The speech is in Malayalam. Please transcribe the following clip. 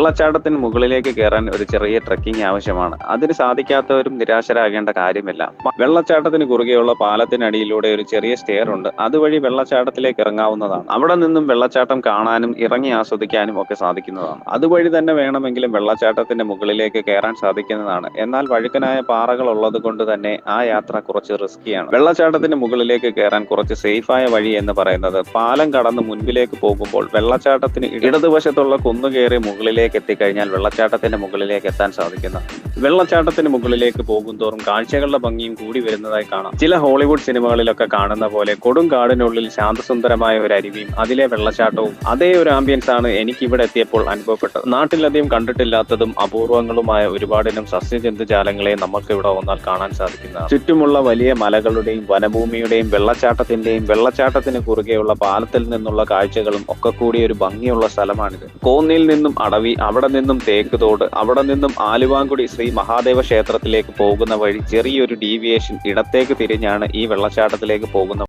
വെള്ളച്ചാട്ടത്തിന് മുകളിലേക്ക് കയറാൻ ഒരു ചെറിയ ട്രെക്കിംഗ് ആവശ്യമാണ്. അതിന് സാധിക്കാത്തവരും നിരാശരാകേണ്ട കാര്യമില്ല. വെള്ളച്ചാട്ടത്തിന് കുറുകെയുള്ള പാലത്തിനടിയിലൂടെ ഒരു ചെറിയ സ്റ്റെയർ ഉണ്ട്. അതുവഴി വെള്ളച്ചാട്ടത്തിലേക്ക് ഇറങ്ങാവുന്നതാണ്. അവിടെ നിന്നും വെള്ളച്ചാട്ടം കാണാനും ഇറങ്ങി ആസ്വദിക്കാനും ഒക്കെ സാധിക്കുന്നതാണ്. അതുവഴി തന്നെ വേണമെങ്കിലും വെള്ളച്ചാട്ടത്തിന്റെ മുകളിലേക്ക് കയറാൻ സാധിക്കുന്നതാണ്. എന്നാൽ വഴുക്കനായ പാറകൾ ഉള്ളത് കൊണ്ട് തന്നെ ആ യാത്ര കുറച്ച് റിസ്കിയാണ്. വെള്ളച്ചാട്ടത്തിന്റെ മുകളിലേക്ക് കയറാൻ കുറച്ച് സേഫായ വഴി എന്ന് പറയുന്നത് പാലം കടന്ന് മുൻപിലേക്ക് പോകുമ്പോൾ വെള്ളച്ചാട്ടത്തിന് ഇടതുവശത്തുള്ള കുന്നുകയറി മുകളിലേക്ക് എത്തിക്കഴിഞ്ഞാൽ വെള്ളച്ചാട്ടത്തിന്റെ മുകളിലേക്ക് എത്താൻ സാധിക്കുന്ന വെള്ളച്ചാട്ടത്തിന് മുകളിലേക്ക് പോകുന്തോറും കാഴ്ചകളുടെ ഭംഗിയും കൂടി വരുന്നതായി കാണാം. ചില ഹോളിവുഡ് സിനിമകളിലൊക്കെ കാണുന്ന പോലെ കൊടും കാടിനുള്ളിൽ ശാന്തസുന്ദരമായ ഒരു അരുവിയും അതിലെ വെള്ളച്ചാട്ടവും അതേ ഒരു ആംബിയൻസ് ആണ് എനിക്ക് ഇവിടെ എത്തിയപ്പോൾ അനുഭവപ്പെട്ടത്. നാട്ടിലധികം കണ്ടിട്ടില്ലാത്തതും അപൂർവങ്ങളുമായ ഒരുപാടിനം സസ്യജന്തുജാലങ്ങളെ നമുക്ക് ഇവിടെ വന്നാൽ കാണാൻ സാധിക്കുന്നതാണ്. ചുറ്റുമുള്ള വലിയ മലകളുടെയും വനഭൂമിയുടെയും വെള്ളച്ചാട്ടത്തിന് കുറുകെയുള്ള പാലത്തിൽ നിന്നുള്ള കാഴ്ചകളും ഒക്കെ കൂടി ഒരു ഭംഗിയുള്ള സ്ഥലമാണിത്. കോന്നിയിൽ നിന്നും അടവി, അവിടെ നിന്നും തേക്ക് തോട്, അവിടെ നിന്നും ആലുവാങ്കുടി ശ്രീ മഹാദേവ ക്ഷേത്രത്തിലേക്ക് പോകുന്ന വഴി ചെറിയൊരു ഡീവിയേഷൻ ഇടത്തേക്ക് തിരിഞ്ഞാണ് ഈ വെള്ളച്ചാട്ടത്തിലേക്ക് പോകുന്നത്.